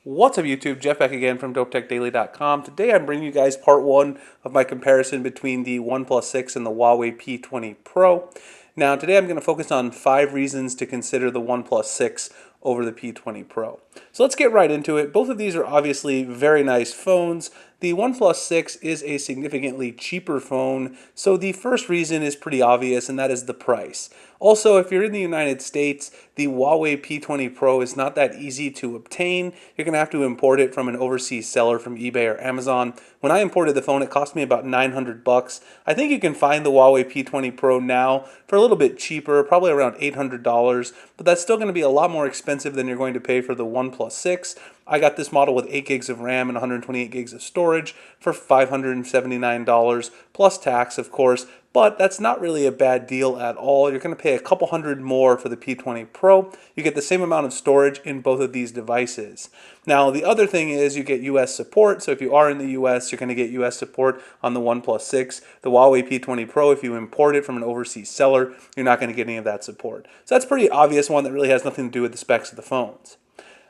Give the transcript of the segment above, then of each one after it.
What's up YouTube, Jeff back again from DopeTechDaily.com. Today I'm bringing you guys part one of my comparison between the OnePlus 6 and the Huawei P20 Pro. Now today I'm going to focus on 5 reasons to consider the OnePlus 6 over the P20 Pro. So let's get right into it. Both of these are obviously very nice phones. The OnePlus 6 is a significantly cheaper phone, so the first reason is pretty obvious, and that is the price. Also, if you're in the United States, the Huawei P20 Pro is not that easy to obtain. You're going to have to import it from an overseas seller from eBay or Amazon. When I imported the phone, it cost me about $900. I think you can find the Huawei P20 Pro now for a little bit cheaper, probably around $800, but that's still going to be a lot more expensive than you're going to pay for the OnePlus 6. I got this model with 8 gigs of RAM and 128 gigs of storage for $579 plus tax, of course, but that's not really a bad deal at all. You're going to pay a couple hundred more for the P20 Pro. You get the same amount of storage in both of these devices. Now, the other thing is you get US support, so if you are in the US, you're going to get US support on the OnePlus 6. The Huawei P20 Pro, if you import it from an overseas seller, you're not going to get any of that support. So that's a pretty obvious one that really has nothing to do with the specs of the phones.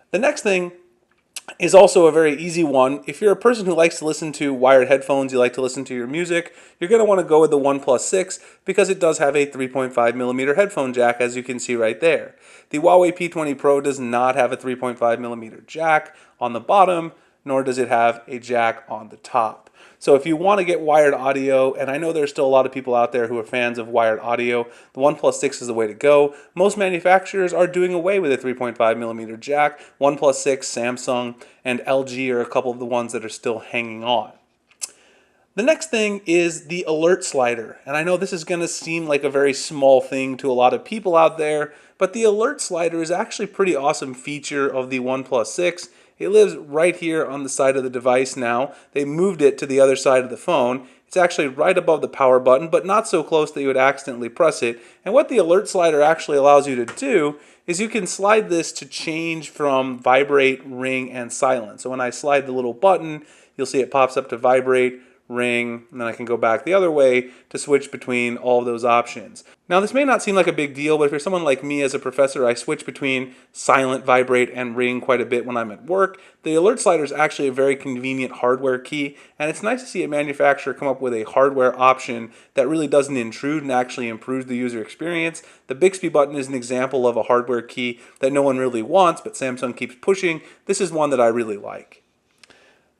The next thing is also a very easy one. If you're a person who likes to listen to wired headphones, you like to listen to your music, you're going to want to go with the OnePlus 6 because it does have a 3.5mm headphone jack, as you can see right there. The Huawei P20 Pro does not have a 3.5mm jack on the bottom, nor does it have a jack on the top. So if you want to get wired audio, and I know there's still a lot of people out there who are fans of wired audio, the OnePlus 6 is the way to go. Most manufacturers are doing away with a 3.5mm jack. OnePlus 6, Samsung, and LG are a couple of the ones that are still hanging on. The next thing is the alert slider, and I know this is going to seem like a very small thing to a lot of people out there, but the alert slider is actually a pretty awesome feature of the OnePlus 6. It lives right here on the side of the device now. They moved it to the other side of the phone. It's actually right above the power button, but not so close that you would accidentally press it. And what the alert slider actually allows you to do is you can slide this to change from vibrate, ring, and silent. So when I slide the little button, you'll see it pops up to vibrate, ring, and then I can go back the other way to switch between all of those options. Now this may not seem like a big deal, but if you're someone like me as a professor, I switch between silent, vibrate, and ring quite a bit when I'm at work. The alert slider is actually a very convenient hardware key, and it's nice to see a manufacturer come up with a hardware option that really doesn't intrude and actually improves the user experience. The Bigsby Button is an example of a hardware key that no one really wants, but Samsung keeps pushing. This is one that I really like.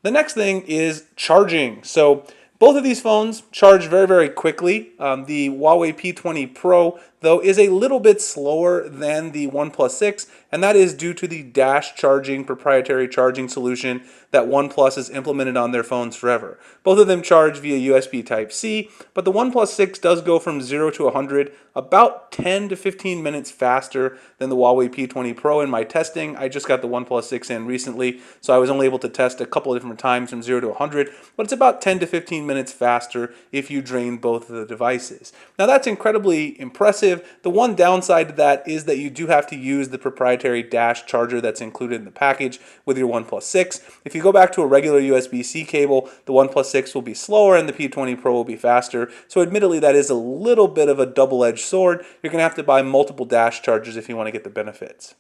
The next thing is charging. So both of these phones charge very, very quickly. The Huawei P20 Pro, though, is a little bit slower than the OnePlus 6, and that is due to the dash charging proprietary charging solution that OnePlus has implemented on their phones forever. Both of them charge via USB Type-C, but the OnePlus 6 does go from 0 to 100 about 10 to 15 minutes faster than the Huawei P20 Pro in my testing. I just got the OnePlus 6 in recently, so I was only able to test a couple of different times from 0 to 100, but it's about 10 to 15 minutes faster if you drain both of the devices. Now that's incredibly impressive. The one downside to that is that you do have to use the proprietary dash charger that's included in the package with your OnePlus 6. If you go back to a regular USB-C cable, the OnePlus 6 will be slower and the P20 Pro will be faster. So admittedly, that is a little bit of a double-edged sword. You're going to have to buy multiple dash chargers if you want to get the benefits.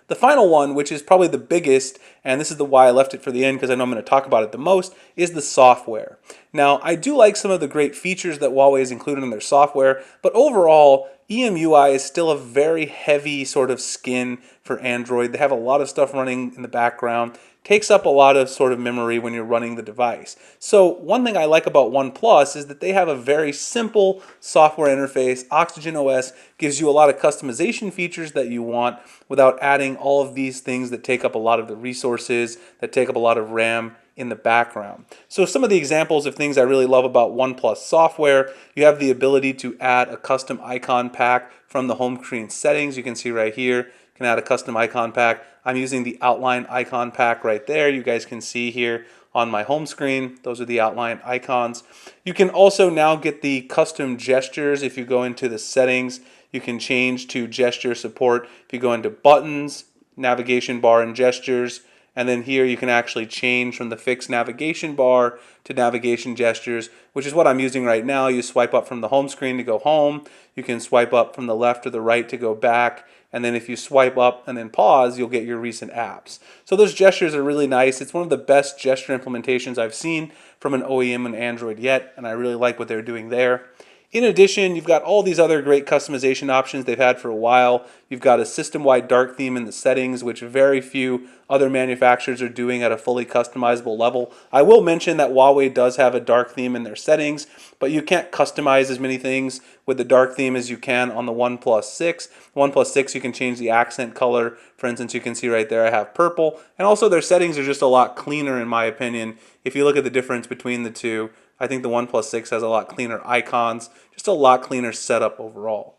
The final one, which is probably the biggest, and this is the why I left it for the end because I know I'm going to talk about it the most, is the software. Now, I do like some of the great features that Huawei has included in their software, but overall, EMUI is still a very heavy sort of skin for Android. They have a lot of stuff running in the background. Takes up a lot of sort of memory when you're running the device. So one thing I like about OnePlus is that they have a very simple software interface. Oxygen OS gives you a lot of customization features that you want without adding all of these things that take up a lot of the resources, that take up a lot of RAM in the background. So some of the examples of things I really love about OnePlus software, you have the ability to add a custom icon pack from the home screen settings. You can see right here, you can add a custom icon pack. I'm using the outline icon pack right there. You guys can see here on my home screen. Those are the outline icons. You can also now get the custom gestures. If you go into the settings, you can change to gesture support. If you go into buttons, navigation bar and gestures, And then here you can actually change from the fixed navigation bar to navigation gestures, which is what I'm using right now. You swipe up from the home screen to go home. You can swipe up from the left or the right to go back. And then if you swipe up and then pause, you'll get your recent apps. So those gestures are really nice. It's one of the best gesture implementations I've seen from an OEM on Android yet, and I really like what they're doing there. In addition, you've got all these other great customization options they've had for a while. You've got a system-wide dark theme in the settings, which very few other manufacturers are doing at a fully customizable level. I will mention that Huawei does have a dark theme in their settings, but you can't customize as many things with the dark theme as you can on the OnePlus 6. OnePlus 6, you can change the accent color. For instance, you can see right there I have purple. And also their settings are just a lot cleaner in my opinion. If you look at the difference between the two, I think the OnePlus 6 has a lot cleaner icons, just a lot cleaner setup overall.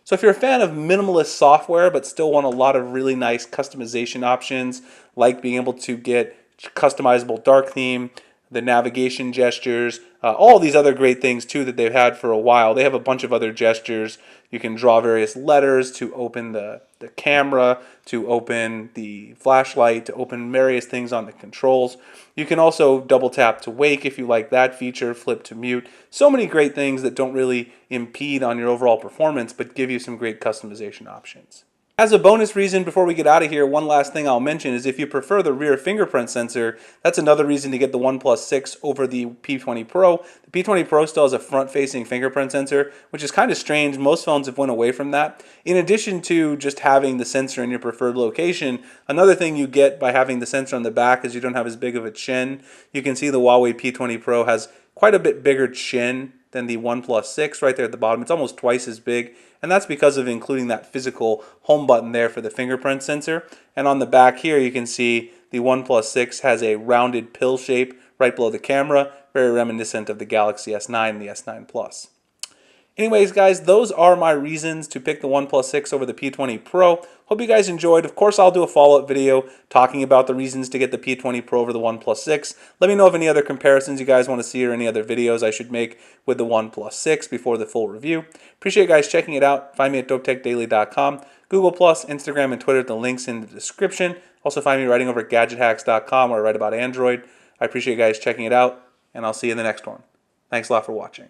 So if you're a fan of minimalist software but still want a lot of really nice customization options, like being able to get customizable dark theme, the navigation gestures, all these other great things too that they've had for a while. They have a bunch of other gestures. You can draw various letters to open the camera, to open the flashlight, to open various things on the controls. You can also double tap to wake if you like that feature, flip to mute. So many great things that don't really impede on your overall performance but give you some great customization options. As a bonus reason, before we get out of here, one last thing I'll mention is if you prefer the rear fingerprint sensor, that's another reason to get the OnePlus 6 over the P20 Pro. The P20 Pro still has a front-facing fingerprint sensor, which is kind of strange. Most phones have went away from that. In addition to just having the sensor in your preferred location, another thing you get by having the sensor on the back is you don't have as big of a chin. You can see the Huawei P20 Pro has quite a bit bigger chin than the OnePlus 6 right there at the bottom. It's almost twice as big, and that's because of including that physical home button there for the fingerprint sensor. And on the back here, you can see the OnePlus 6 has a rounded pill shape right below the camera, very reminiscent of the Galaxy S9 and the S9 Plus. Anyways, guys, those are my reasons to pick the OnePlus 6 over the P20 Pro. Hope you guys enjoyed. Of course, I'll do a follow-up video talking about the reasons to get the P20 Pro over the OnePlus 6. Let me know of any other comparisons you guys want to see or any other videos I should make with the OnePlus 6 before the full review. Appreciate you guys checking it out. Find me at dopetechdaily.com, Google+, Instagram, and Twitter. The links in the description. Also find me writing over at gadgethacks.com where I write about Android. I appreciate you guys checking it out, and I'll see you in the next one. Thanks a lot for watching.